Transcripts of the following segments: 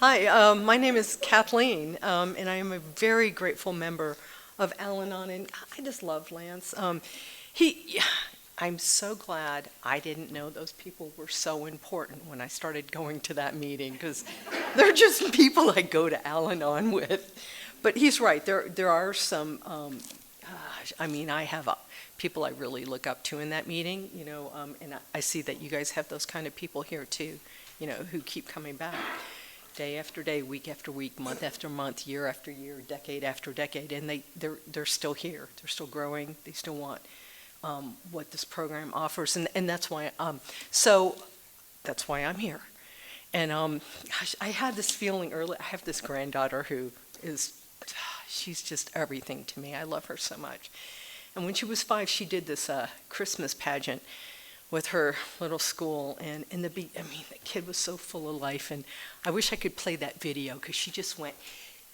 Hi, my name is Kathleen, and I am a very grateful member of Al-Anon, and I just love Lance. He, I'm so glad I didn't know those people were so important when I started going to that meeting, because they're just people I go to Al-Anon with. But he's right, there are some, I have people I really look up to in that meeting, and I see that you guys have those kind of people here too, who keep coming back. Day after day, week after week, month after month, year after year, decade after decade, and they're still here. They're still growing. They still want what this program offers, and that's why that's why I'm here. And gosh, I had this feeling early. I have this granddaughter who she's just everything to me. I love her so much. And when she was 5, she did this Christmas pageant with her little school, and the kid was so full of life, and I wish I could play that video, because she just went,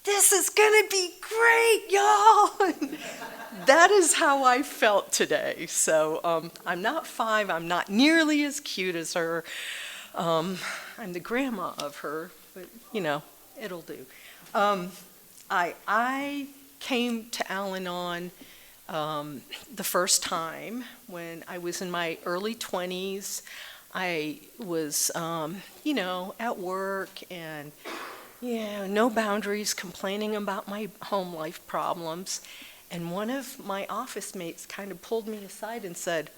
"This is gonna be great, y'all!" That is how I felt today. So I'm not 5, I'm not nearly as cute as her. I'm the grandma of her, but it'll do. I came to Al-Anon the first time when I was in my early 20s. I was, at work and, no boundaries, complaining about my home life problems. And one of my office mates kind of pulled me aside and said,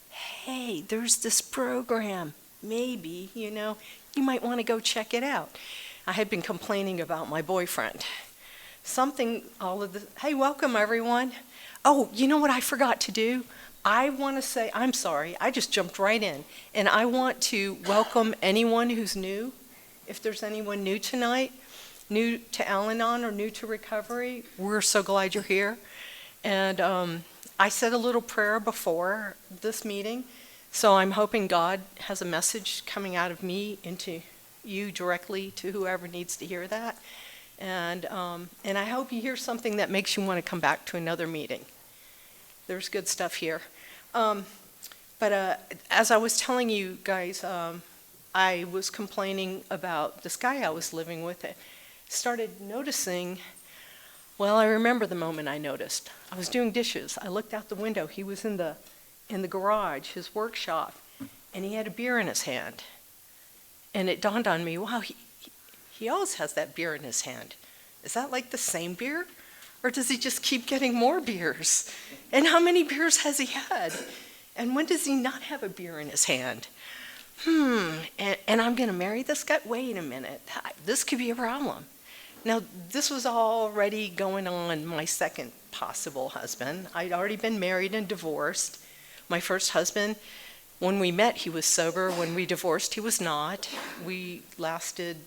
"Hey, there's this program. Maybe, you might want to go check it out." I had been complaining about my boyfriend. Hey, welcome everyone. Oh, you know what I forgot to do? I want to say, I'm sorry, I just jumped right in. And I want to welcome anyone who's new. If there's anyone new tonight, new to Al-Anon or new to recovery, we're so glad you're here. And I said a little prayer before this meeting, so I'm hoping God has a message coming out of me into you directly to whoever needs to hear that. And I hope you hear something that makes you want to come back to another meeting. There's good stuff here. But as I was telling you guys, I was complaining about this guy I was living with. I started noticing, well, I remember the moment I noticed. I was doing dishes. I looked out the window. He was in the garage, his workshop, and he had a beer in his hand. And it dawned on me, wow, he always has that beer in his hand. Is that like the same beer? Or does he just keep getting more beers? And how many beers has he had? And when does he not have a beer in his hand? And I'm going to marry this guy? Wait a minute. This could be a problem. Now, this was already going on my second possible husband. I'd already been married and divorced. My first husband, when we met, he was sober. When we divorced, he was not. We lasted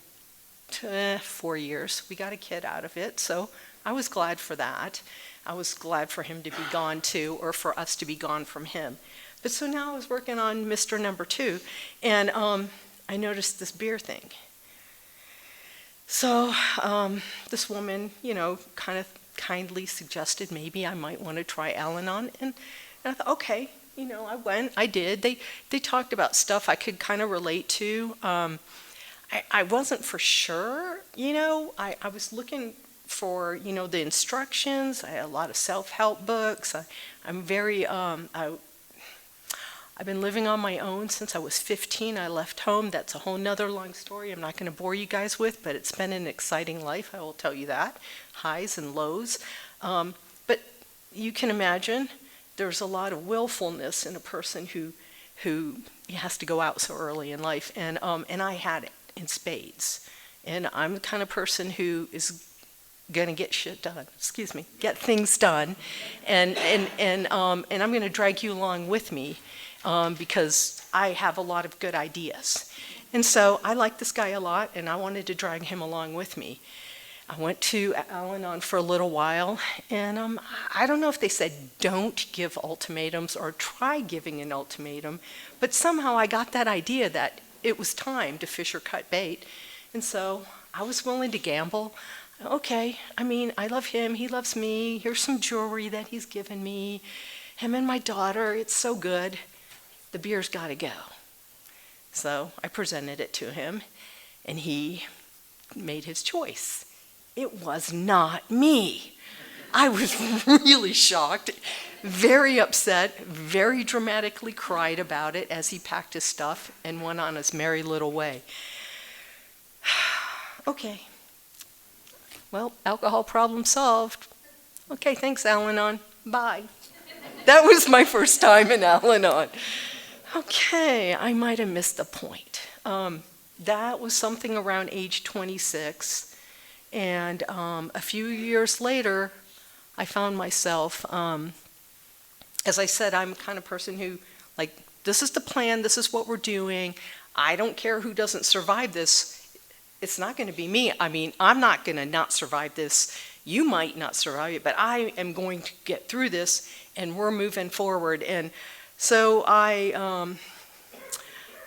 4 years. We got a kid out of it, so I was glad for that. I was glad for him to be gone too, or for us to be gone from him. But so now I was working on Mr. Number 2, and I noticed this beer thing. So this woman, kind of kindly suggested maybe I might want to try Al-Anon, and I thought, okay, I went, I did. They talked about stuff I could kind of relate to. I wasn't for sure, I was looking for, the instructions. I had a lot of self-help books. I'm very, I've been living on my own since I was 15. I left home. That's a whole nother long story I'm not going to bore you guys with, but it's been an exciting life, I will tell you that. Highs and lows. But you can imagine there's a lot of willfulness in a person who has to go out so early in life, and I had it in spades. And I'm the kind of person who is going to get shit done, get things done, and I'm going to drag you along with me because I have a lot of good ideas. And so I like this guy a lot, and I wanted to drag him along with me. I went to Al-Anon for a little while, and I don't know if they said don't give ultimatums or try giving an ultimatum, but somehow I got that idea that it was time to fish or cut bait, and so I was willing to gamble. Okay, I love him, he loves me, here's some jewelry that he's given me, him and my daughter, it's so good. The beer's gotta go. So I presented it to him, and he made his choice. It was not me. I was really shocked, very upset, very dramatically cried about it as he packed his stuff and went on his merry little way. Okay. Well, alcohol problem solved. Okay, thanks, Al-Anon. Bye. That was my first time in Al-Anon. Okay, I might have missed the point. That was something around age 26. And a few years later, I found myself, as I said, I'm the kind of person who, like, this is the plan, this is what we're doing. I don't care who doesn't survive this. It's not going to be me. I mean, I'm not going to not survive this. You might not survive it, but I am going to get through this, and we're moving forward. And so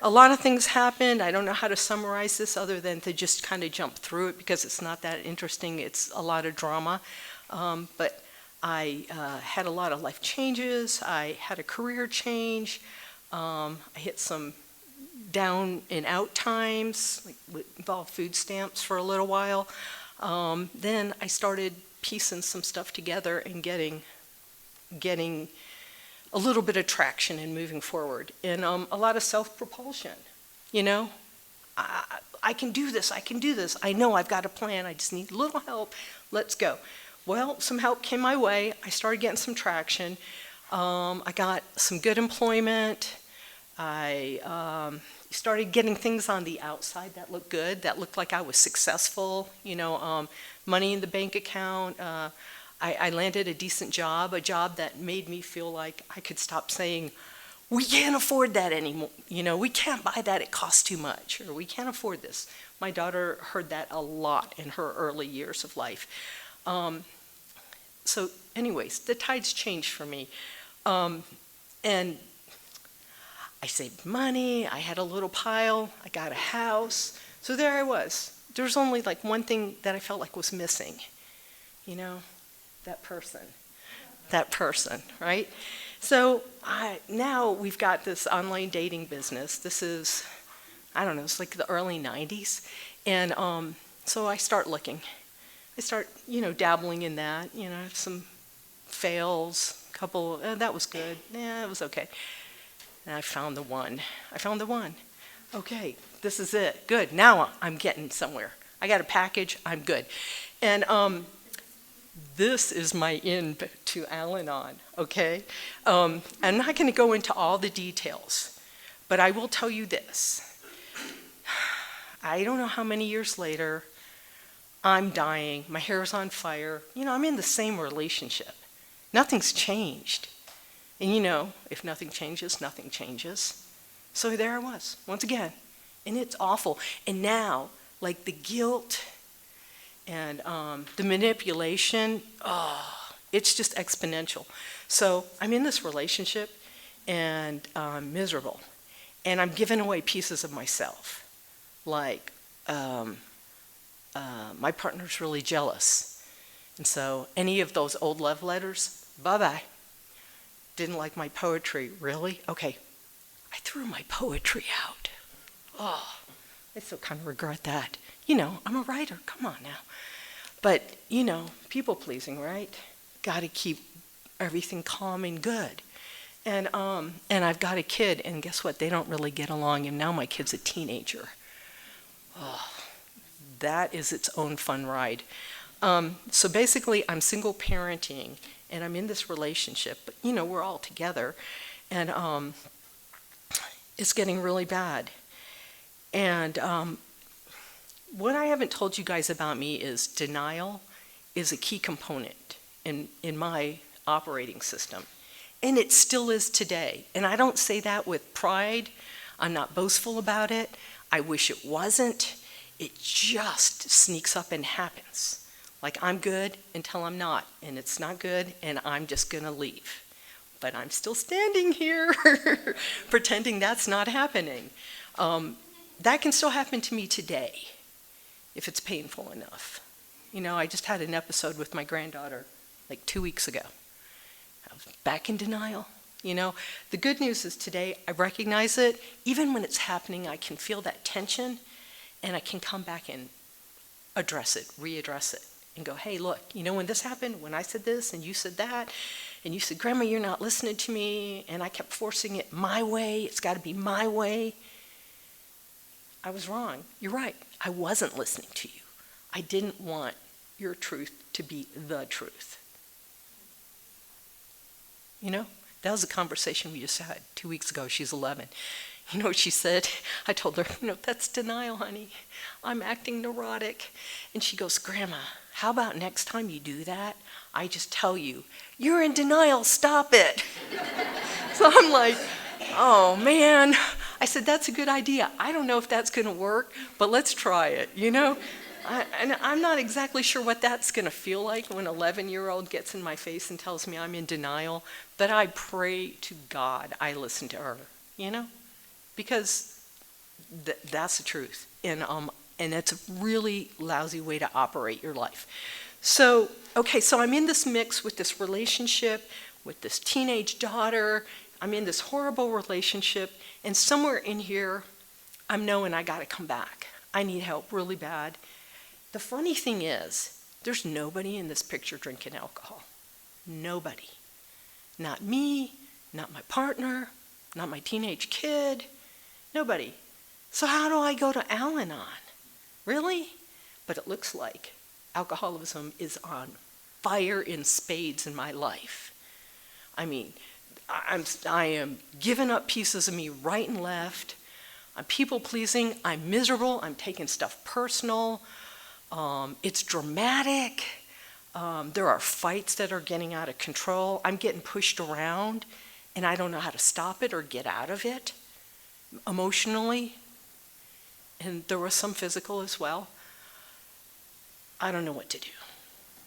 a lot of things happened. I don't know how to summarize this other than to just kind of jump through it because it's not that interesting. It's a lot of drama. But I had a lot of life changes. I had a career change. I hit some down and out times, like involved food stamps for a little while. Then I started piecing some stuff together and getting a little bit of traction and moving forward. And a lot of self-propulsion, you know. I can do this, I can do this. I know I've got a plan, I just need a little help. Let's go. Well, some help came my way. I started getting some traction. I got some good employment. I started getting things on the outside that looked good, that looked like I was successful, you know, money in the bank account. I landed a decent job, a job that made me feel like I could stop saying, we can't afford that anymore, you know, we can't buy that, it costs too much, or we can't afford this. My daughter heard that a lot in her early years of life. So anyways, the tides changed for me. And I saved money, I had a little pile, I got a house. So there I was. There was only like one thing that I felt like was missing, you know, that person, right? So now we've got this online dating business. This is, I don't know, it's like the early 90s. And so I start looking. I start, you know, dabbling in that, you know, some fails, a couple, that was good, yeah, it was okay. And I found the one. Okay, this is it, good, now I'm getting somewhere. I got a package, I'm good. And this is my in to Al-Anon, okay? I'm not gonna go into all the details, but I will tell you this. I don't know how many years later, I'm dying, my hair's on fire. You know, I'm in the same relationship. Nothing's changed. And you know, if nothing changes, nothing changes. So there I was, once again. And it's awful. And now, like the guilt and the manipulation, it's just exponential. So I'm in this relationship and I'm miserable. And I'm giving away pieces of myself. Like, my partner's really jealous. And so any of those old love letters, bye-bye. Didn't like my poetry, really? Okay, I threw my poetry out. Oh, I still kind of regret that. You know, I'm a writer, come on now. But, you know, people pleasing, right? Gotta keep everything calm and good. And I've got a kid, and guess what? They don't really get along, and now my kid's a teenager. Oh, that is its own fun ride. So basically, I'm single parenting, and I'm in this relationship, but you know, we're all together, and it's getting really bad. And what I haven't told you guys about me is denial is a key component in my operating system, and it still is today. And I don't say that with pride. I'm not boastful about it. I wish it wasn't. It just sneaks up and happens. Like I'm good until I'm not, and it's not good, and I'm just gonna leave. But I'm still standing here pretending that's not happening. That can still happen to me today if it's painful enough. You know, I just had an episode with my granddaughter like 2 weeks ago. I was back in denial. You know, the good news is today I recognize it. Even when it's happening, I can feel that tension, and I can come back and address it, readdress it, and go, hey, look, when this happened, when I said this and you said that, and you said, Grandma, you're not listening to me, and I kept forcing it my way, it's got to be my way. I was wrong. You're right. I wasn't listening to you. I didn't want your truth to be the truth. That was a conversation we just had 2 weeks ago. She's 11. You know what she said? I told her, that's denial, honey. I'm acting neurotic. And she goes, Grandma, how about next time you do that, I just tell you, you're in denial, stop it. So I'm like, oh man. I said, that's a good idea. I don't know if that's going to work, but let's try it, And I'm not exactly sure what that's going to feel like when an 11-year-old gets in my face and tells me I'm in denial, but I pray to God I listen to her, because that's the truth. And it's a really lousy way to operate your life. So I'm in this mix with this relationship, with this teenage daughter. I'm in this horrible relationship, and somewhere in here, I'm knowing I got to come back. I need help really bad. The funny thing is, there's nobody in this picture drinking alcohol. Nobody. Not me, not my partner, not my teenage kid, nobody. So how do I go to Al-Anon? Really? But it looks like alcoholism is on fire in spades in my life. I mean, I am giving up pieces of me right and left. I'm people-pleasing. I'm miserable. I'm taking stuff personal. It's dramatic. There are fights that are getting out of control. I'm getting pushed around, and I don't know how to stop it or get out of it emotionally. And there was some physical as well. I don't know what to do.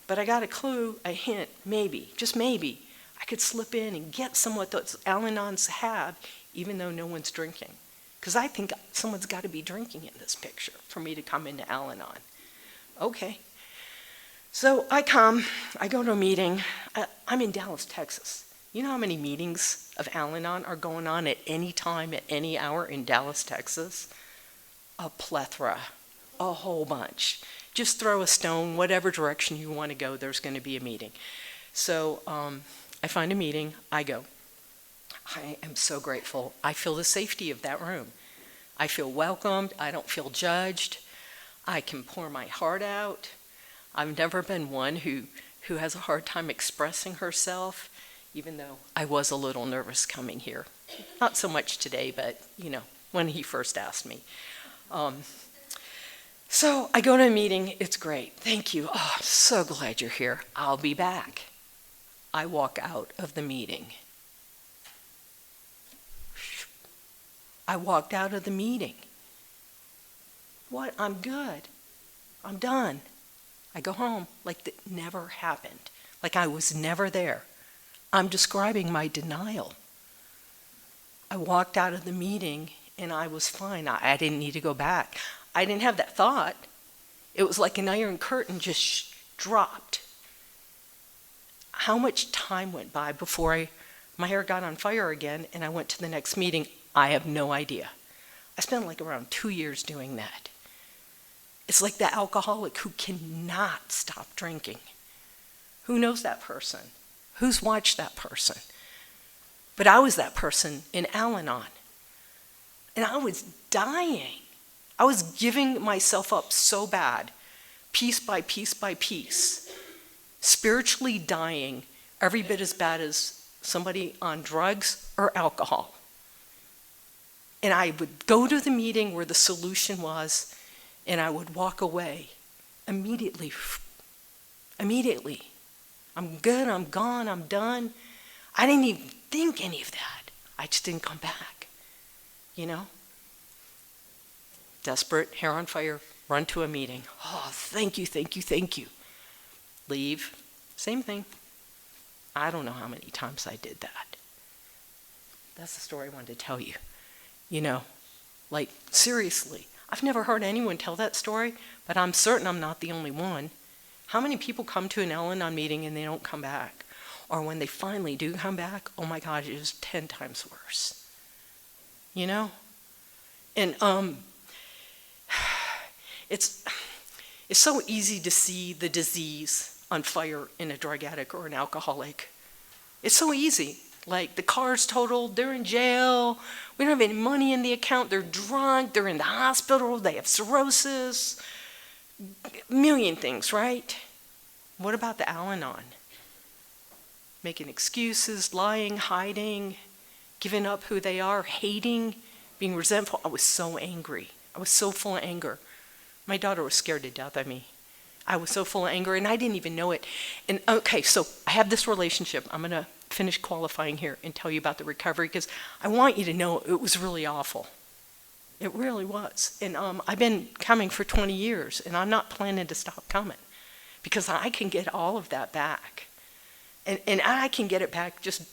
But I got a clue, a hint, maybe, just maybe, I could slip in and get some what those Al-Anons have, even though no one's drinking. Because I think someone's got to be drinking in this picture for me to come into Al-Anon. Okay. So I go to a meeting. I'm in Dallas, Texas. You know how many meetings of Al-Anon are going on at any time, at any hour in Dallas, Texas? A plethora, a whole bunch. Just throw a stone, whatever direction you want to go, there's going to be a meeting. So I find a meeting, I go. I am so grateful. I feel the safety of that room. I feel welcomed, I don't feel judged. I can pour my heart out. I've never been one who has a hard time expressing herself, even though I was a little nervous coming here. Not so much today, but when he first asked me. So I go to a meeting, it's great, thank you. Oh, I'm so glad you're here, I'll be back. I walk out of the meeting. I walked out of the meeting. What? I'm good. I'm done. I go home like that never happened, like I was never there. I'm describing my denial. I walked out of the meeting and I was fine. I didn't need to go back. I didn't have that thought. It was like an iron curtain just dropped. How much time went by before my hair got on fire again and I went to the next meeting? I have no idea. I spent like around 2 years doing that. It's like the alcoholic who cannot stop drinking. Who knows that person? Who's watched that person? But I was that person in Al-Anon. And I was dying. I was giving myself up so bad, piece by piece by piece, spiritually dying every bit as bad as somebody on drugs or alcohol. And I would go to the meeting where the solution was, and I would walk away immediately. Immediately. I'm good, I'm gone, I'm done. I didn't even think any of that. I just didn't come back. Desperate, hair on fire, run to a meeting. Oh, thank you, thank you, thank you. Leave, same thing. I don't know how many times I did that. That's the story I wanted to tell you. Like seriously, I've never heard anyone tell that story, but I'm certain I'm not the only one. How many people come to an Al-Anon meeting and they don't come back? Or when they finally do come back, oh my God, it is 10 times worse. And It's so easy to see the disease on fire in a drug addict or an alcoholic. It's so easy. Like, the car's totaled, they're in jail, we don't have any money in the account, they're drunk, they're in the hospital, they have cirrhosis, a million things, right? What about the Al-Anon? Making excuses, lying, hiding, giving up who they are, hating, being resentful. I was so angry. I was so full of anger. My daughter was scared to death of me. I was so full of anger, and I didn't even know it. And okay, so I have this relationship. I'm going to finish qualifying here and tell you about the recovery, because I want you to know it was really awful. It really was. And I've been coming for 20 years, and I'm not planning to stop coming, because I can get all of that back. And I can get it back just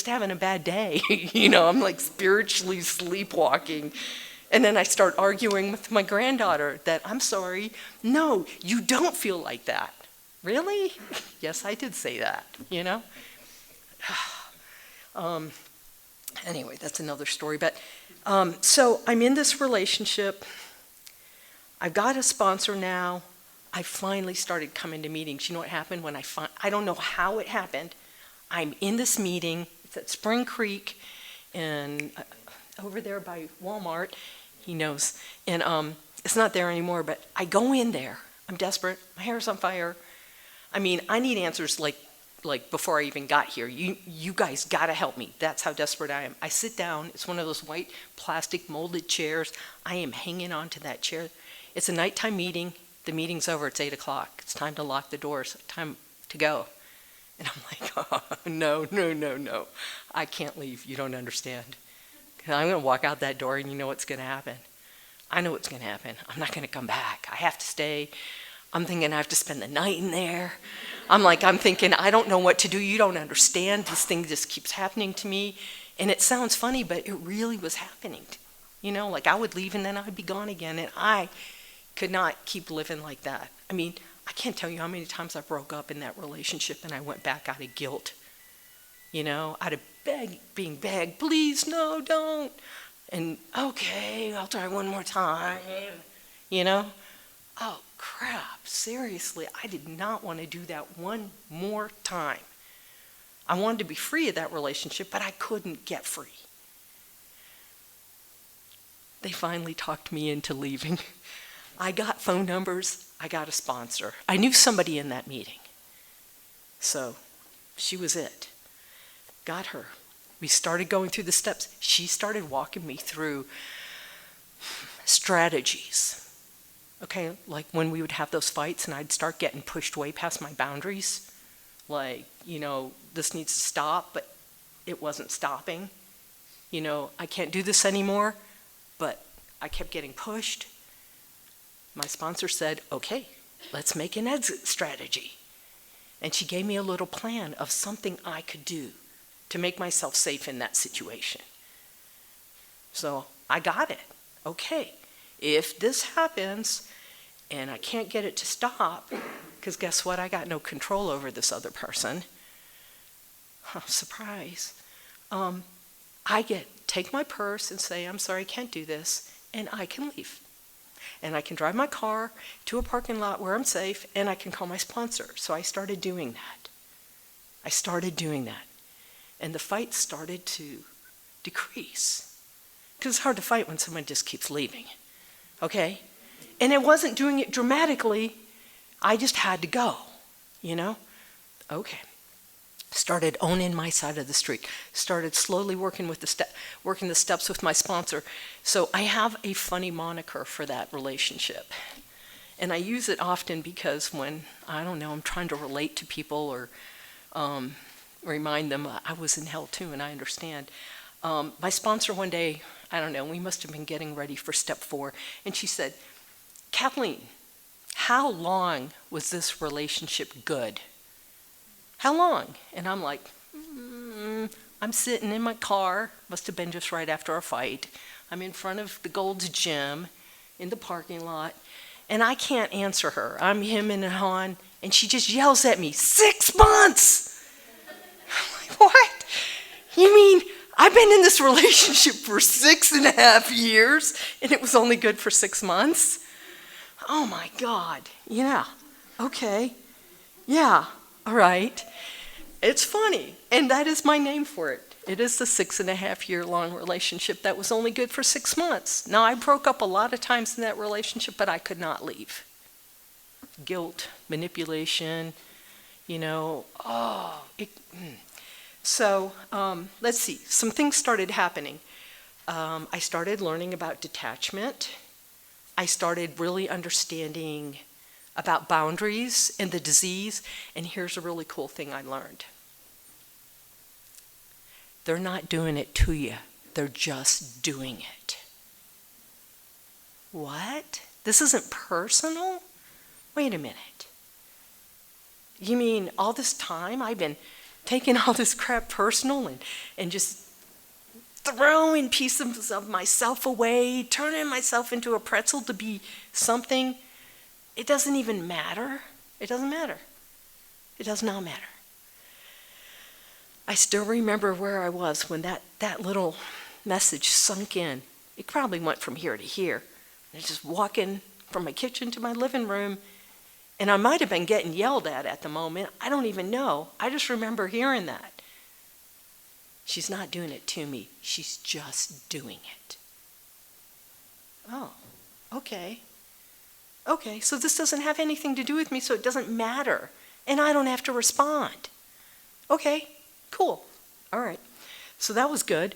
having a bad day. I'm like spiritually sleepwalking. And then I start arguing with my granddaughter that, I'm sorry, no, you don't feel like that. Really? Yes, I did say that, Anyway, that's another story. But so I'm in this relationship. I've got a sponsor now. I finally started coming to meetings. You know what happened when I don't know how it happened. I'm in this meeting. It's at Spring Creek and over there by Walmart. He knows. And it's not there anymore, but I go in there. I'm desperate. My hair's on fire. I mean, I need answers like before I even got here. You guys got to help me. That's how desperate I am. I sit down. It's one of those white plastic molded chairs. I am hanging on to that chair. It's a nighttime meeting. The meeting's over. It's 8 o'clock. It's time to lock the doors. Time to go. And I'm like, oh, no. I can't leave. You don't understand. I'm going to walk out that door, and you know what's going to happen. I know what's going to happen. I'm not going to come back. I have to stay. I'm thinking I have to spend the night in there. I'm thinking, I don't know what to do. You don't understand. This thing just keeps happening to me. And it sounds funny, but it really was happening. Like I would leave and then I'd be gone again. And I could not keep living like that. I mean, I can't tell you how many times I broke up in that relationship and I went back out of guilt. Out of being begged, please, no, don't. And okay, I'll try one more time. Oh, crap, seriously, I did not want to do that one more time. I wanted to be free of that relationship, but I couldn't get free. They finally talked me into leaving. I got phone numbers, I got a sponsor. I knew somebody in that meeting. So she was it. Got her. We started going through the steps. She started walking me through strategies. Okay, like when we would have those fights and I'd start getting pushed way past my boundaries. Like, this needs to stop, but it wasn't stopping. I can't do this anymore, but I kept getting pushed. My sponsor said, okay, let's make an exit strategy. And she gave me a little plan of something I could do to make myself safe in that situation. So I got it. Okay, if this happens and I can't get it to stop, because guess what? I got no control over this other person. Surprise. Take my purse and say, I'm sorry, I can't do this, and I can leave. And I can drive my car to a parking lot where I'm safe, and I can call my sponsor. So I started doing that. And the fight started to decrease. Because it's hard to fight when someone just keeps leaving. Okay? And it wasn't doing it dramatically. I just had to go. Okay. Started owning my side of the street. Started slowly working the steps with my sponsor. So I have a funny moniker for that relationship. And I use it often because when, I'm trying to relate to people or remind them I was in hell too, and I understand. My sponsor one day, we must have been getting ready for step 4, and she said, Kathleen, how long was this relationship good? How long? And I'm like, I'm sitting in my car, must have been just right after our fight. I'm in front of the Gold's Gym in the parking lot, and I can't answer her. I'm hemming and hawing, and she just yells at me, 6 months! I'm like, what? You mean I've been in this relationship for 6.5 years, and it was only good for 6 months? Oh my God, yeah, okay, yeah, all right. It's funny, and that is my name for it. It is the 6.5 year long relationship that was only good for 6 months. Now, I broke up a lot of times in that relationship, but I could not leave. Guilt, manipulation, So, let's see, some things started happening. I started learning about detachment. I started really understanding about boundaries and the disease, and here's a really cool thing I learned. They're not doing it to you. They're just doing it. What? This isn't personal? Wait a minute. You mean all this time I've been taking all this crap personal and just throwing pieces of myself away, turning myself into a pretzel to be something? It doesn't even matter. It doesn't matter. It does not matter. I still remember where I was when that little message sunk in. It probably went from here to here. I was just walking from my kitchen to my living room, and I might have been getting yelled at the moment. I don't even know. I just remember hearing that. She's not doing it to me. She's just doing it. Oh, okay. Okay, so this doesn't have anything to do with me, so it doesn't matter. And I don't have to respond. Okay, cool. All right. So that was good.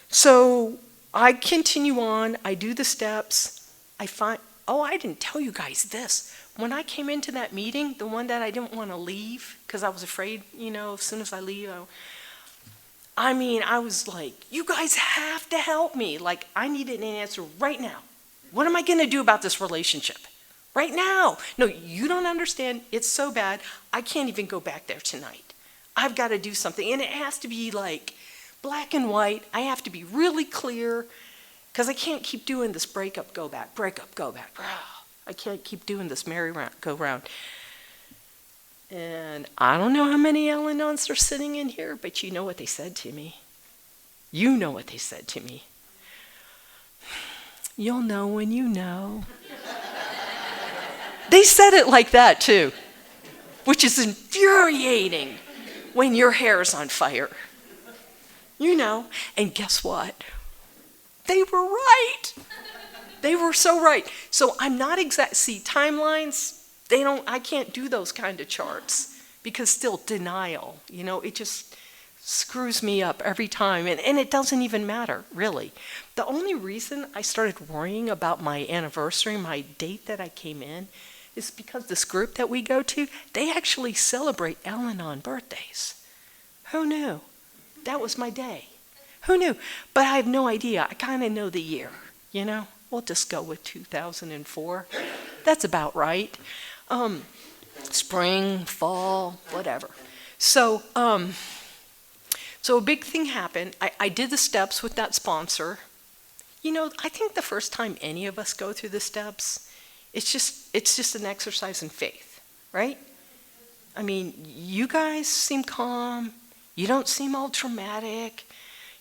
So I continue on. I do the steps. I didn't tell you guys this. When I came into that meeting, the one that I didn't want to leave because I was afraid, as soon as I leave, I was like, you guys have to help me. Like, I needed an answer right now. What am I going to do about this relationship? Right now. No, you don't understand. It's so bad. I can't even go back there tonight. I've got to do something. And it has to be like black and white. I have to be really clear because I can't keep doing this breakup, go back, breakup, go back. I can't keep doing this merry-go-round. And I don't know how many Al-Anons are sitting in here, but you know what they said to me. You know what they said to me. You'll know when you know. They said it like that too, which is infuriating when your hair's on fire. And guess what? They were right. They were so right. So I'm not see, timelines, I can't do those kind of charts because still denial, it just screws me up every time. And it doesn't even matter, really. The only reason I started worrying about my anniversary, my date that I came in, is because this group that we go to, they actually celebrate Al-Anon birthdays. Who knew? That was my day. Who knew? But I have no idea. I kind of know the year, We'll just go with 2004. That's about right. Spring, fall, whatever. So a big thing happened. I did the steps with that sponsor. I think the first time any of us go through the steps, it's just an exercise in faith, right? You guys seem calm. You don't seem all traumatic.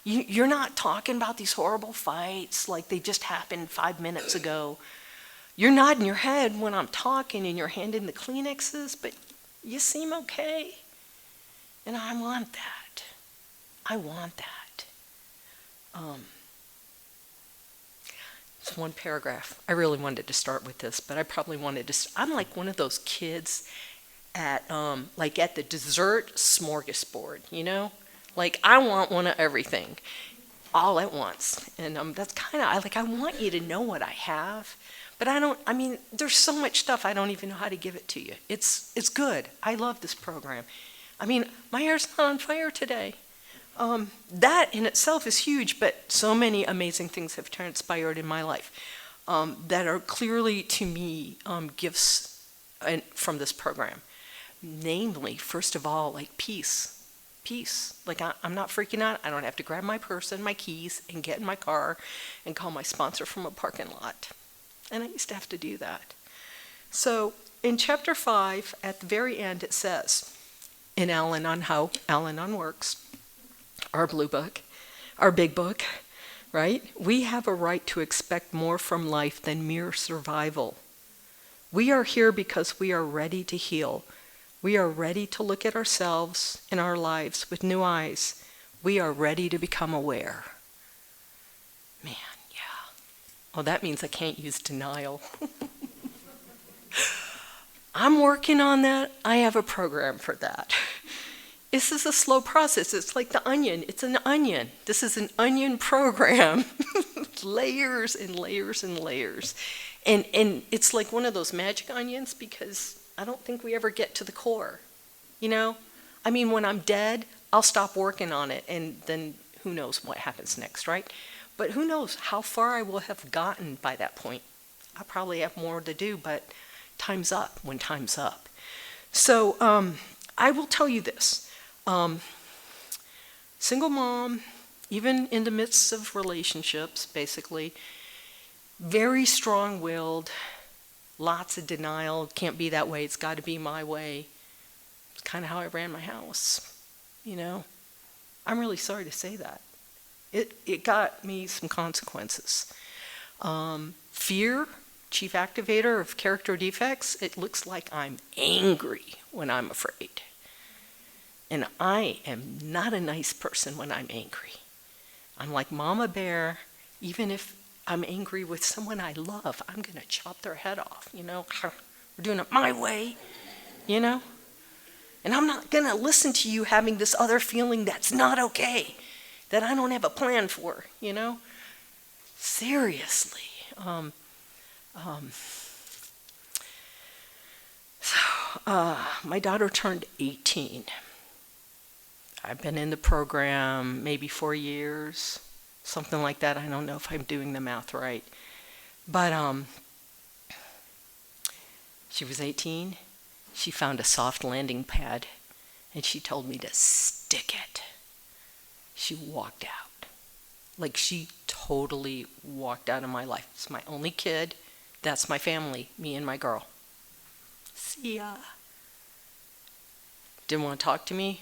You're not talking about these horrible fights like they just happened 5 minutes ago. You're nodding your head when I'm talking and you're handing the Kleenexes, but you seem okay. And I want that. I want that. It's one paragraph. I really wanted to start with this, but I probably wanted to. I'm like one of those kids at the dessert smorgasbord, Like, I want one of everything, all at once. And that's kind of, I want you to know what I have. But there's so much stuff I don't even know how to give it to you. It's good. I love this program. My hair's not on fire today. That in itself is huge, but so many amazing things have transpired in my life that are clearly, to me, gifts from this program. Namely, first of all, like peace. Peace. Like, I'm not freaking out. I don't have to grab my purse and my keys and get in my car and call my sponsor from a parking lot. And I used to have to do that. So in chapter 5, at the very end, it says, in Al-Anon, how Al-Anon works, our blue book, our big book, right? We have a right to expect more from life than mere survival. We are here because we are ready to heal. We are ready to look at ourselves and our lives with new eyes. We are ready to become aware. Man, yeah. Oh, that means I can't use denial. I'm working on that. I have a program for that. This is a slow process. It's like the onion. It's an onion. This is an onion program. Layers and layers and layers. And it's like one of those magic onions because I don't think we ever get to the core. You know? I mean, when I'm dead, I'll stop working on it and then who knows what happens next, right? But who knows how far I will have gotten by that point. I'll probably have more to do, but time's up when time's up. So I will tell you this. Single mom, even in the midst of relationships, basically, very strong-willed, lots of denial, can't be that way, it's got to be my way. It's kind of how I ran my house, you know. I'm really sorry to say that. It got me some consequences. Fear, chief activator of character defects, it looks like I'm angry when I'm afraid. And I am not a nice person when I'm angry. I'm like Mama Bear, even if I'm angry with someone I love, I'm going to chop their head off, you know. We're doing it my way, you know. And I'm not going to listen to you having this other feeling that's not okay, that I don't have a plan for, you know. Seriously. My daughter turned 18. I've been in the program maybe 4 years, something like that. I don't know if I'm doing the math right. But she was 18. She found a soft landing pad, and she told me to stick it. She walked out. Like, she totally walked out of my life. It's my only kid. That's my family, me and my girl. See ya. Didn't want to talk to me.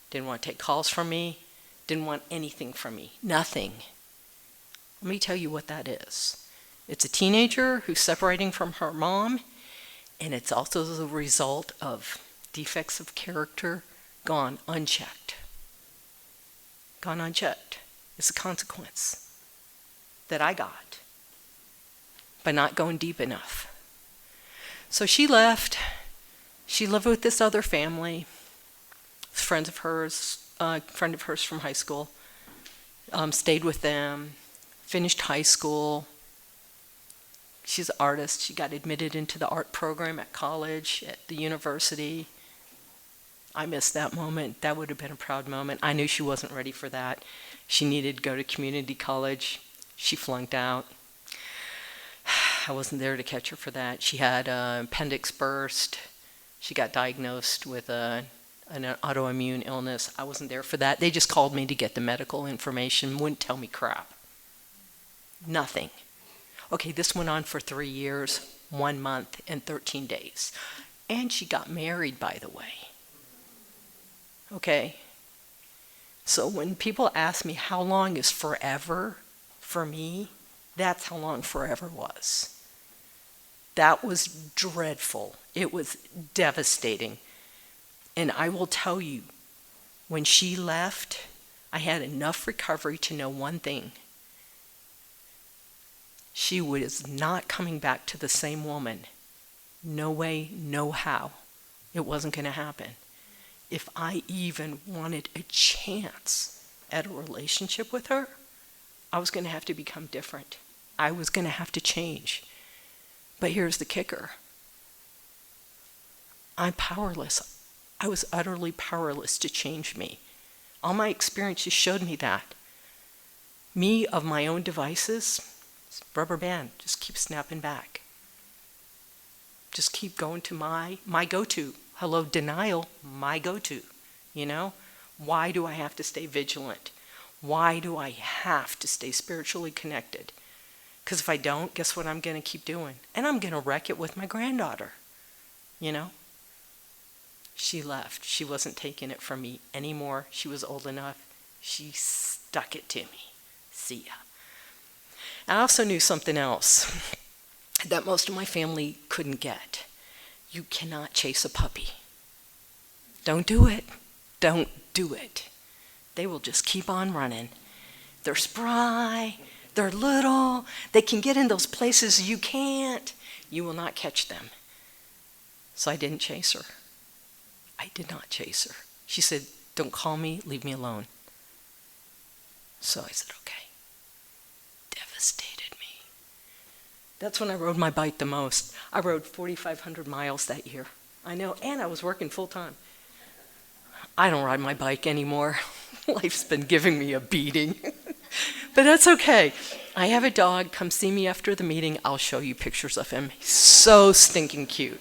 Didn't want to take calls from me. Didn't want anything from me. Nothing. Let me tell you what that is. It's a teenager who's separating from her mom, and it's also the result of defects of character gone unchecked. Gone unchecked. It's a consequence that I got by not going deep enough. So she left. She lived with this other family. Friend of hers from high school, stayed with them, finished high school. She's an artist. She got admitted into the art program at college, at the university. I missed that moment. That would have been a proud moment. I knew she wasn't ready for that. She needed to go to community college. She flunked out. I wasn't there to catch her for that. She had an appendix burst. She got diagnosed with an autoimmune illness. I wasn't there for that. They just called me to get the medical information, wouldn't tell me crap. Nothing. Okay, this went on for 3 years, 1 month, and 13 days. And she got married, by the way. Okay. So when people ask me how long is forever for me, that's how long forever was. That was dreadful. It was devastating. And I will tell you, when she left, I had enough recovery to know one thing. She was not coming back to the same woman. No way, no how. It wasn't going to happen. If I even wanted a chance at a relationship with her, I was going to have to become different. I was going to have to change. But here's the kicker. I'm powerless. I was utterly powerless to change me. All my experiences showed me that. Me, of my own devices, rubber band, just keep snapping back. Just keep going to my go-to. Hello, denial, my go-to, you know? Why do I have to stay vigilant? Why do I have to stay spiritually connected? Because if I don't, guess what I'm going to keep doing? And I'm going to wreck it with my granddaughter, you know? She left. She wasn't taking it from me anymore. She was old enough. She stuck it to me. See ya. I also knew something else. that most of my family couldn't get. You cannot chase a puppy. Don't do it. Don't do it. They will just keep on running. They're spry. They're little. They can get in those places you can't. You will not catch them. So I didn't chase her. I did not chase her. She said, don't call me, leave me alone. So I said, okay. Devastated me. That's when I rode my bike the most. I rode 4,500 miles that year. I know, and I was working full time. I don't ride my bike anymore. Life's been giving me a beating. But that's okay. I have a dog. Come see me after the meeting. I'll show you pictures of him. He's so stinking cute.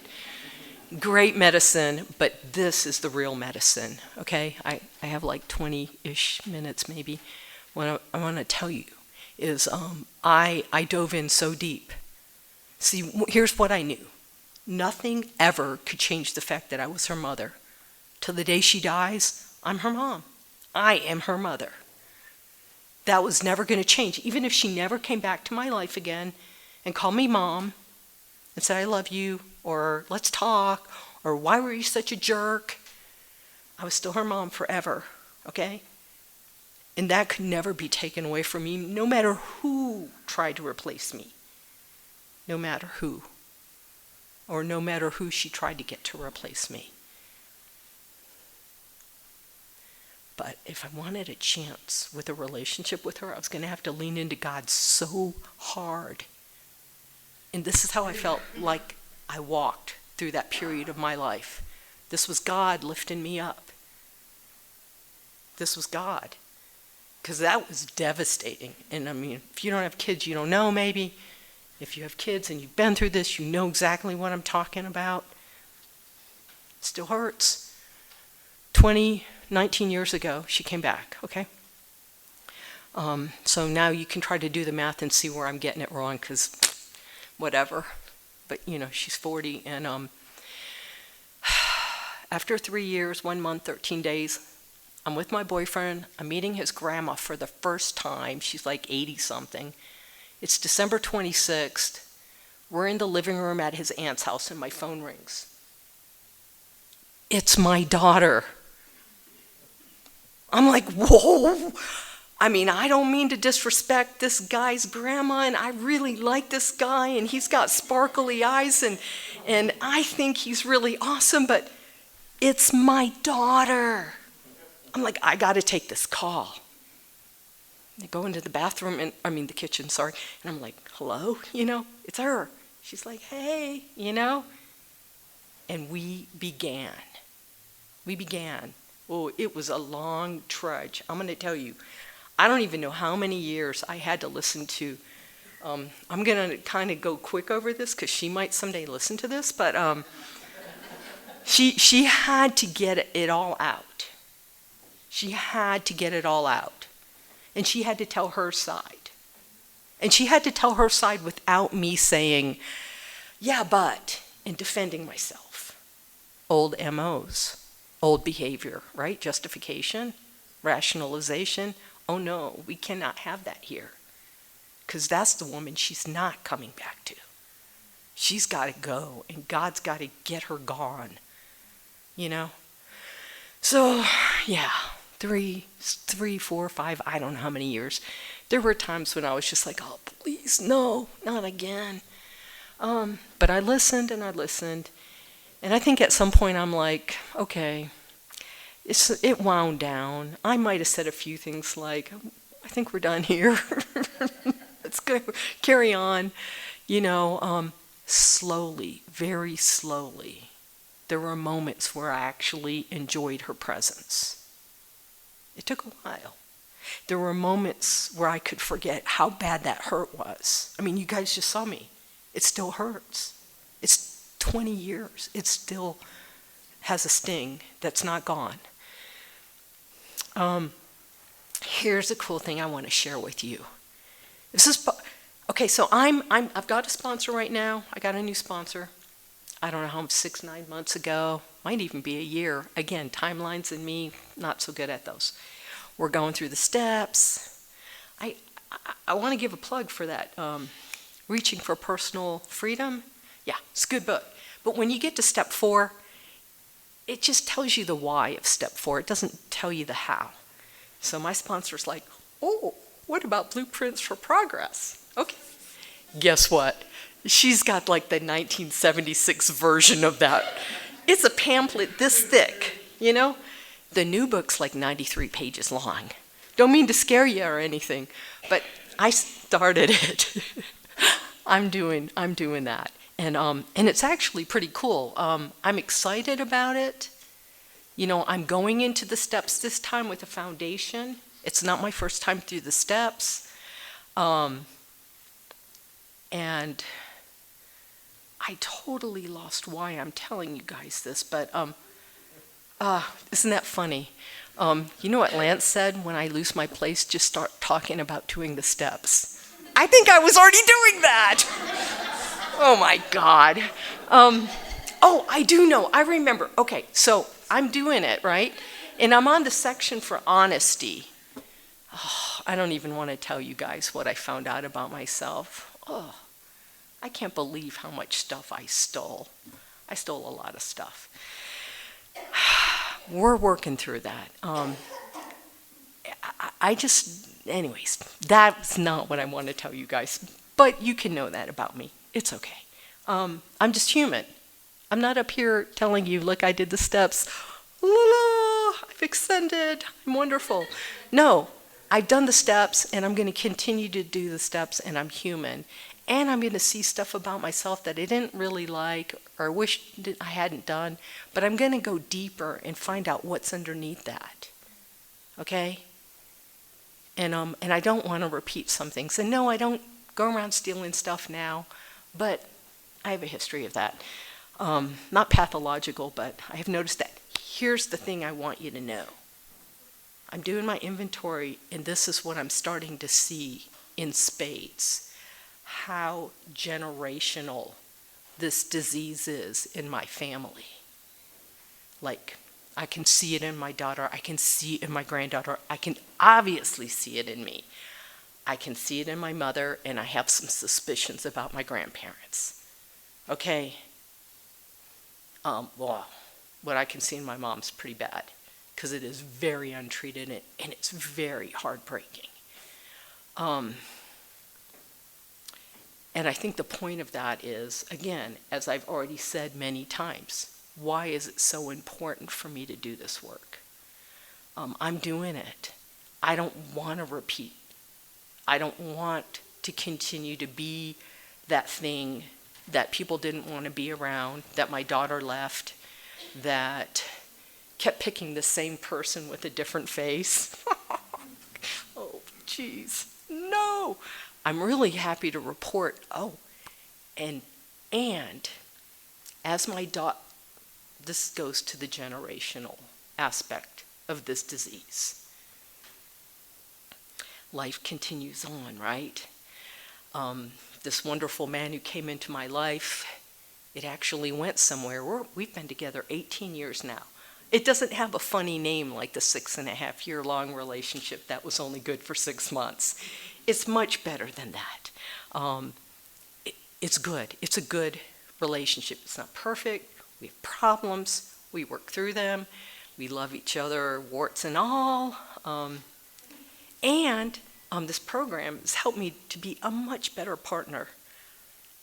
Great medicine, but this is the real medicine, okay? I have like 20-ish minutes maybe. What I want to tell you is I dove in so deep. See, here's what I knew. Nothing ever could change the fact that I was her mother. Till the day she dies, I'm her mom. I am her mother. That was never going to change. Even if she never came back to my life again and called me mom and said, I love you, or let's talk, or why were you such a jerk? I was still her mom forever, okay? And that could never be taken away from me, no matter who tried to replace me. No matter who. Or no matter who she tried to get to replace me. But if I wanted a chance with a relationship with her, I was going to have to lean into God so hard. And this is how I felt like I walked through that period of my life. This was God lifting me up. This was God. Because that was devastating. And I mean, if you don't have kids, you don't know maybe. If you have kids and you've been through this, you know exactly what I'm talking about. It still hurts. 19 years ago, she came back, okay? So now you can try to do the math and see where I'm getting it wrong, because whatever. But, you know, she's 40, and after 3 years, 1 month, 13 days, I'm with my boyfriend. I'm meeting his grandma for the first time. She's like 80-something. It's December 26th. We're in the living room at his aunt's house, and my phone rings. It's my daughter. I'm like, whoa. I mean, I don't mean to disrespect this guy's grandma, and I really like this guy, and he's got sparkly eyes, and I think he's really awesome, but it's my daughter. I'm like, I got to take this call. I go into the bathroom, the kitchen, sorry, and I'm like, hello, it's her. She's like, hey, and we began. Oh, it was a long trudge. I'm going to tell you, I don't even know how many years I had to listen to. I'm going to kind of go quick over this because she might someday listen to this, but she had to get it all out. She had to get it all out. And she had to tell her side. And she had to tell her side without me saying, yeah, but, and defending myself. Old MOs. Old behavior, right? Justification, rationalization. Oh no, we cannot have that here. Because that's the woman she's not coming back to. She's got to go, and God's got to get her gone. So, yeah, 3, 4, 5, I don't know how many years. There were times when I was just like, oh, please, no, not again. But I listened and I listened. And I think at some point I'm like, okay, it wound down. I might have said a few things like, I think we're done here. Let's go carry on. Slowly, very slowly, there were moments where I actually enjoyed her presence. It took a while. There were moments where I could forget how bad that hurt was. I mean, you guys just saw me. It still hurts. It's 20 years, it still has a sting that's not gone. Here's a cool thing I want to share with you. Okay, so I've got a sponsor right now. I got a new sponsor. I don't know how 6, 9 months ago. Might even be a year. Again, timelines and me, not so good at those. We're going through the steps. I want to give a plug for that Reaching for Personal Freedom. Yeah, it's a good book. But when you get to step 4, it just tells you the why of step 4. It doesn't tell you the how. So my sponsor's like, oh, what about Blueprints for Progress? Okay. Guess what? She's got like the 1976 version of that. It's a pamphlet this thick, you know? The new book's like 93 pages long. Don't mean to scare you or anything, but I started it. I'm doing that. And it's actually pretty cool. I'm excited about it. You know, I'm going into the steps this time with a foundation. It's not my first time through the steps. And I totally lost why I'm telling you guys this, but isn't that funny? You know what Lance said? When I lose my place, just start talking about doing the steps. I think I was already doing that. Oh my God. Oh, I do know. I remember. Okay, so I'm doing it, right? And I'm on the section for honesty. Oh, I don't even want to tell you guys what I found out about myself. Oh, I can't believe how much stuff I stole. I stole a lot of stuff. We're working through that. Anyways, that's not what I want to tell you guys. But you can know that about me. It's okay. I'm just human. I'm not up here telling you, look, I did the steps. La la, I've extended. I'm wonderful. No, I've done the steps, and I'm going to continue to do the steps, and I'm human. And I'm going to see stuff about myself that I didn't really like or wish I hadn't done. But I'm going to go deeper and find out what's underneath that. Okay? And I don't want to repeat some things. And no, I don't go around stealing stuff now. But I have a history of that. Not pathological, but I have noticed that. Here's the thing I want you to know. I'm doing my inventory, and this is what I'm starting to see in spades. How generational this disease is in my family. Like, I can see it in my daughter. I can see it in my granddaughter. I can obviously see it in me. I can see it in my mother, and I have some suspicions about my grandparents. Okay? Well, what I can see in my mom's pretty bad, because it is very untreated, and it's very heartbreaking. And I think the point of that is, again, as I've already said many times, why is it so important for me to do this work? I'm doing it. I don't want to repeat. I don't want to continue to be that thing that people didn't want to be around, that my daughter left, that kept picking the same person with a different face. Oh, geez, no. I'm really happy to report, and as my daughter, this goes to the generational aspect of this disease. Life continues on, right? This wonderful man who came into my life, it actually went somewhere. We've been together 18 years now. It doesn't have a funny name like the 6.5-year-long relationship that was only good for 6 months. It's much better than that. It's good. It's a good relationship. It's not perfect. We have problems. We work through them. We love each other, warts and all. And this program has helped me to be a much better partner.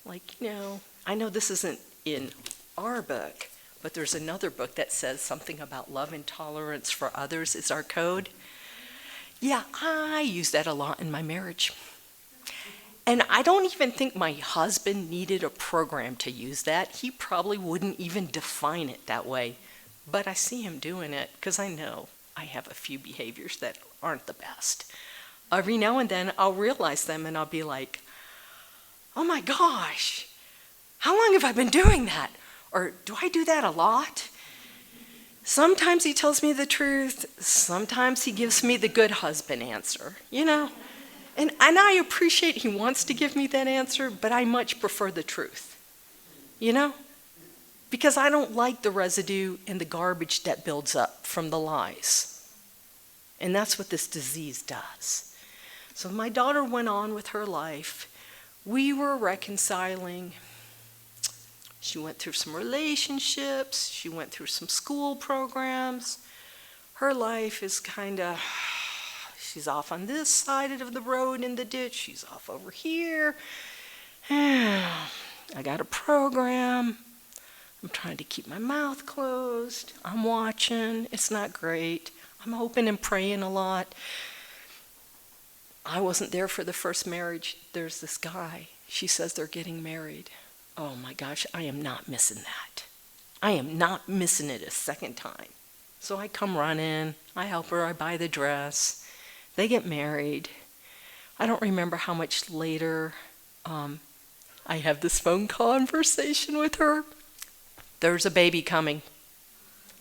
Like, you know, I know this isn't in our book, but there's another book that says something about love and tolerance for others is our code. Yeah, I use that a lot in my marriage. And I don't even think my husband needed a program to use that. He probably wouldn't even define it that way. But I see him doing it because I know I have a few behaviors that aren't the best. Every now and then I'll realize them and I'll be like, oh my gosh, how long have I been doing that? Or do I do that a lot? Sometimes he tells me the truth. Sometimes he gives me the good husband answer, you know? And I appreciate he wants to give me that answer, but I much prefer the truth, you know? Because I don't like the residue and the garbage that builds up from the lies. And that's what this disease does. So my daughter went on with her life. We were reconciling. She went through some relationships. She went through some school programs. Her life is kind of, she's off on this side of the road in the ditch. She's off over here. I got a program. I'm trying to keep my mouth closed. I'm watching. It's not great. I'm hoping and praying a lot. I wasn't there for the first marriage. There's this guy. She says they're getting married. Oh my gosh, I am not missing that. I am not missing it a second time. So I come running. I help her. I buy the dress. They get married. I don't remember how much later I have this phone conversation with her. There's a baby coming.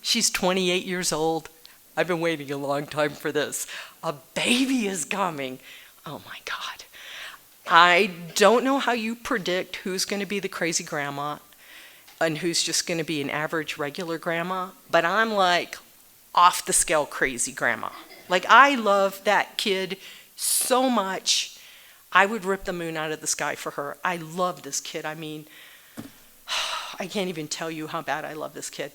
She's 28 years old. I've been waiting a long time for this. A baby is coming. Oh my God. I don't know how you predict who's going to be the crazy grandma and who's just going to be an average regular grandma, but I'm like off the scale crazy grandma. Like, I love that kid so much. I would rip the moon out of the sky for her. I love this kid. I mean, I can't even tell you how bad I love this kid.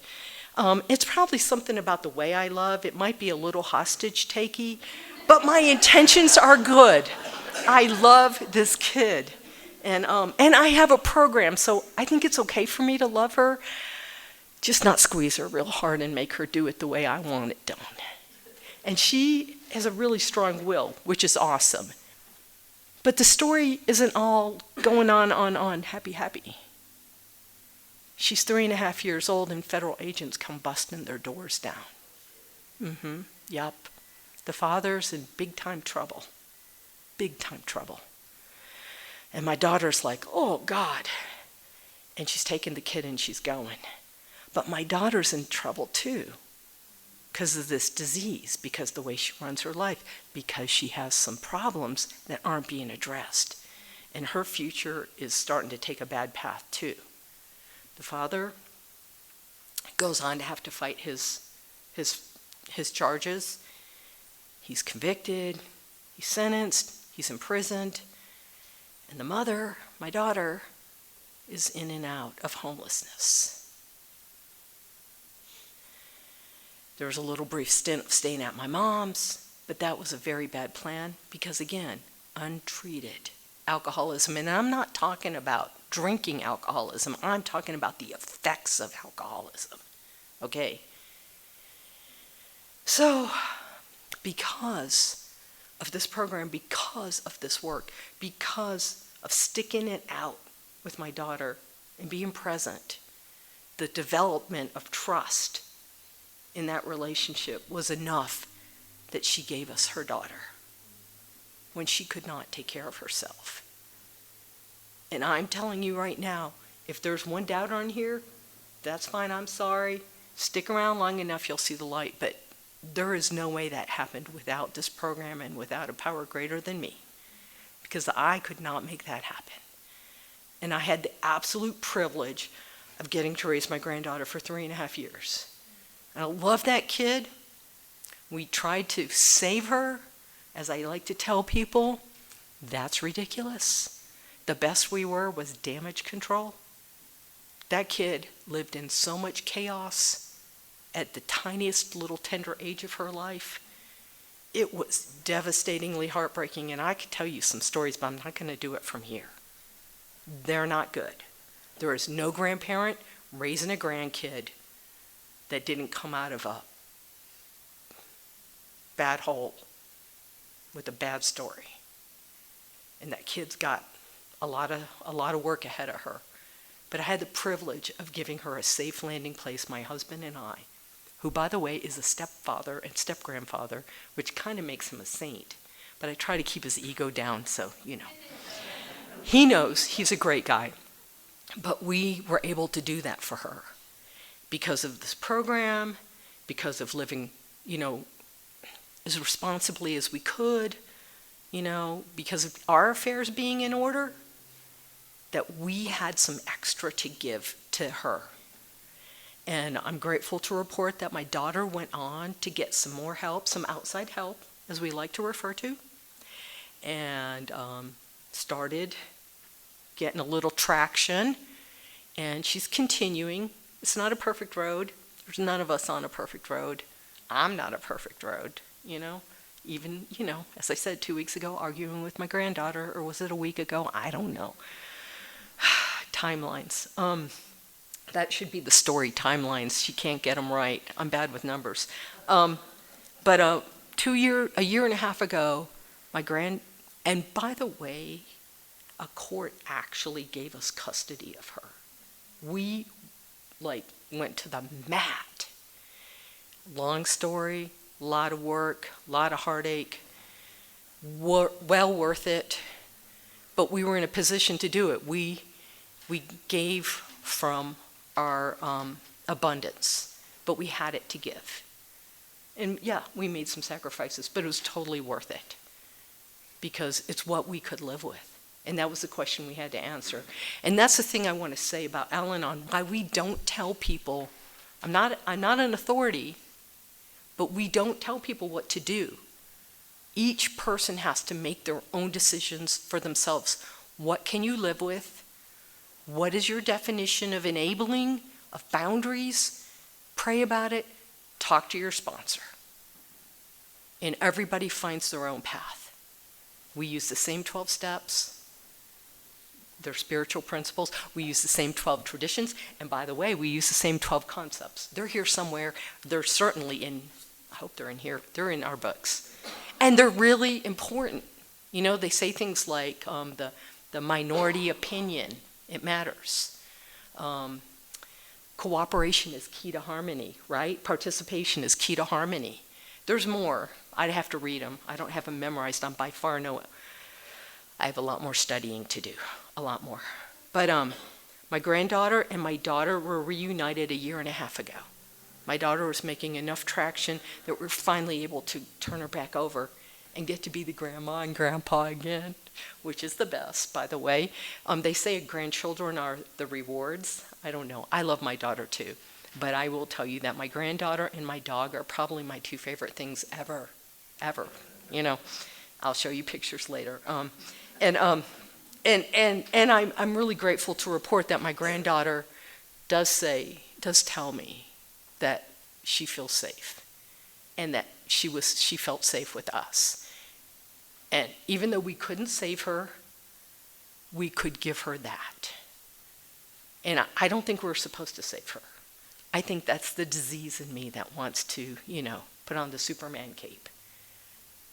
It's probably something about the way I love. It might be a little hostage-takey, but my intentions are good. I love this kid. And I have a program, so I think it's okay for me to love her, just not squeeze her real hard and make her do it the way I want it done. And she has a really strong will, which is awesome. But the story isn't all going on, happy. She's 3.5 years old and federal agents come busting their doors down. Yup. The father's in big time trouble. Big time trouble. And my daughter's like, oh God. And she's taking the kid and she's going. But my daughter's in trouble too. Because of this disease, because the way she runs her life, because she has some problems that aren't being addressed. And her future is starting to take a bad path too. The father goes on to have to fight his charges. He's convicted, he's sentenced, he's imprisoned. And the mother, my daughter, is in and out of homelessness. There was a little brief stint of staying at my mom's, but that was a very bad plan because, again, untreated alcoholism. And I'm not talking about drinking alcoholism. I'm talking about the effects of alcoholism. Okay? So, because of this program, because of this work, because of sticking it out with my daughter and being present, the development of trust in that relationship was enough that she gave us her daughter when she could not take care of herself. And I'm telling you right now, if there's one doubter on here, that's fine, I'm sorry. Stick around long enough, you'll see the light. But there is no way that happened without this program and without a power greater than me, because I could not make that happen. And I had the absolute privilege of getting to raise my granddaughter for 3.5 years. And I love that kid. We tried to save her. As I like to tell people, that's ridiculous. The best we were was damage control. That kid lived in so much chaos at the tiniest little tender age of her life. It was devastatingly heartbreaking, and I could tell you some stories, but I'm not going to do it from here. They're not good. There is no grandparent raising a grandkid that didn't come out of a bad hole with a bad story. And that kid's got a lot of work ahead of her. But I had the privilege of giving her a safe landing place, my husband and I, who, by the way, is a stepfather and step-grandfather, which kind of makes him a saint. But I try to keep his ego down, so, you know. He knows he's a great guy. But we were able to do that for her because of this program, because of living, as responsibly as we could, because of our affairs being in order, that we had some extra to give to her. And I'm grateful to report that my daughter went on to get some more help, some outside help, as we like to refer to, and started getting a little traction, and she's continuing. It's not a perfect road. There's none of us on a perfect road. I'm not a perfect road, Even, as I said 2 weeks ago, arguing with my granddaughter, or was it a week ago? I don't know. Timelines. That should be the story, timelines. She can't get them right. I'm bad with numbers. But a year and a half ago, and by the way, a court actually gave us custody of her. We, went to the mat. Long story, a lot of work, a lot of heartache, well worth it, but we were in a position to do it. We gave from our abundance, but we had it to give. And yeah, we made some sacrifices, but it was totally worth it because it's what we could live with. And that was the question we had to answer. And that's the thing I want to say about Al-Anon, why we don't tell people, I'm not an authority, but we don't tell people what to do. Each person has to make their own decisions for themselves. What can you live with? What is your definition of enabling, of boundaries? Pray about it. Talk to your sponsor. And everybody finds their own path. We use the same 12 steps. They're spiritual principles. We use the same 12 traditions. And by the way, we use the same 12 concepts. They're here somewhere. They're certainly I hope they're in here. They're in our books. And they're really important. They say things like the minority opinion. It matters. Cooperation is key to harmony, right? Participation is key to harmony. There's more. I'd have to read them. I don't have them memorized. I'm by far I have a lot more studying to do. A lot more. But my granddaughter and my daughter were reunited a year and a half ago. My daughter was making enough traction that we're finally able to turn her back over and get to be the grandma and grandpa again, which is the best, by the way. They say grandchildren are the rewards. I don't know. I love my daughter too. But I will tell you that my granddaughter and my dog are probably my two favorite things ever. I'll show you pictures later. And I'm really grateful to report that my granddaughter does tell me that she feels safe and that she felt safe with us. And even though we couldn't save her, we could give her that. And I don't think we're supposed to save her. I think that's the disease in me that wants to, put on the Superman cape.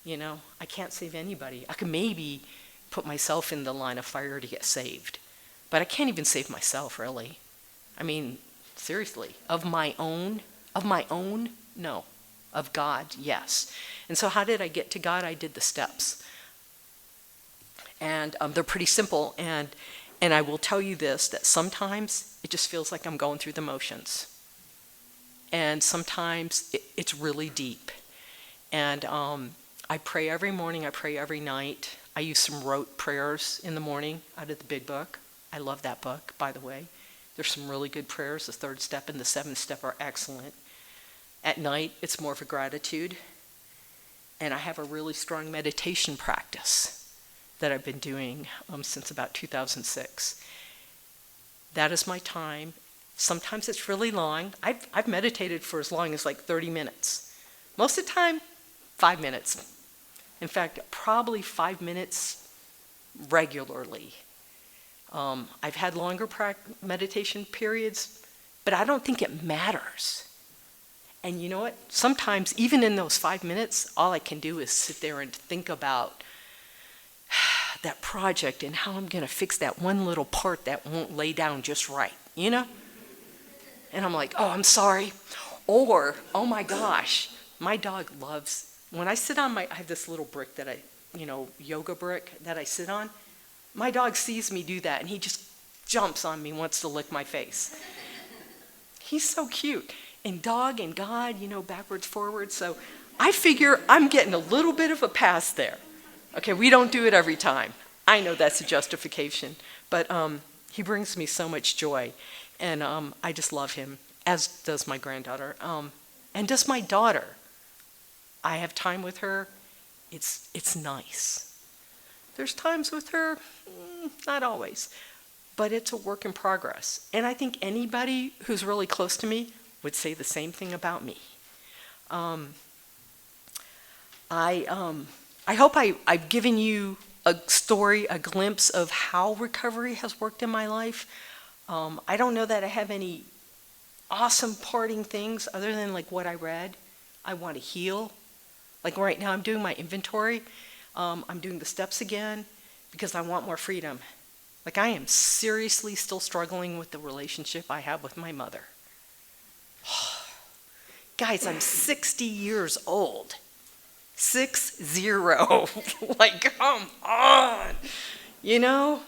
I can't save anybody. I can maybe put myself in the line of fire to get saved. But I can't even save myself, really. I mean, seriously, of my own, no. Of God, yes. And so how did I get to God? I did the steps. And they're pretty simple. And I will tell you this, that sometimes it just feels like I'm going through the motions. And sometimes it's really deep. And I pray every morning, I pray every night. I use some rote prayers in the morning out of the big book. I love that book, by the way. There's some really good prayers. The 3rd step and the 7th step are excellent. At night, it's more of a gratitude. And I have a really strong meditation practice that I've been doing since about 2006. That is my time. Sometimes it's really long. I've meditated for as long as 30 minutes. Most of the time, 5 minutes. In fact, probably 5 minutes regularly. I've had longer meditation periods, but I don't think it matters. And you know what? Sometimes, even in those 5 minutes, all I can do is sit there and think about that project and how I'm going to fix that one little part that won't lay down just right, And I'm like, oh, I'm sorry. Or, oh my gosh, my dog loves, when I sit on I have this little brick that yoga brick that I sit on. My dog sees me do that and he just jumps on me, wants to lick my face. He's so cute. And dog and God, backwards, forwards. So I figure I'm getting a little bit of a pass there. Okay, we don't do it every time. I know that's a justification. But he brings me so much joy. And I just love him, as does my granddaughter. And does my daughter. I have time with her. It's nice. There's times with her, not always. but it's a work in progress. And I think anybody who's really close to me would say the same thing about me. I hope I've given you a story, a glimpse of how recovery has worked in my life. I don't know that I have any awesome parting things other than like what I read. I want to heal. Like right now I'm doing my inventory. I'm doing the steps again because I want more freedom. Like I am seriously still struggling with the relationship I have with my mother. Guys, I'm 60 years old. 60. Like, come on. You know?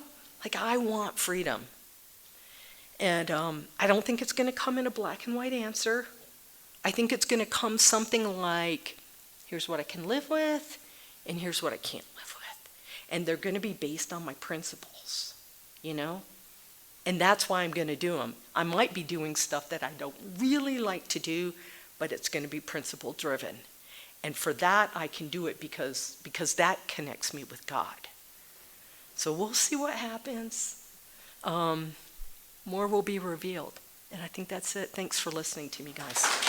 Like, I want freedom. And I don't think it's going to come in a black and white answer. I think it's going to come something like, here's what I can live with, and here's what I can't live with. And they're going to be based on my principles, you know? And that's why I'm going to do them. I might be doing stuff that I don't really like to do, but it's going to be principle driven. And for that, I can do it because that connects me with God. So we'll see what happens. More will be revealed. And I think that's it. Thanks for listening to me, guys.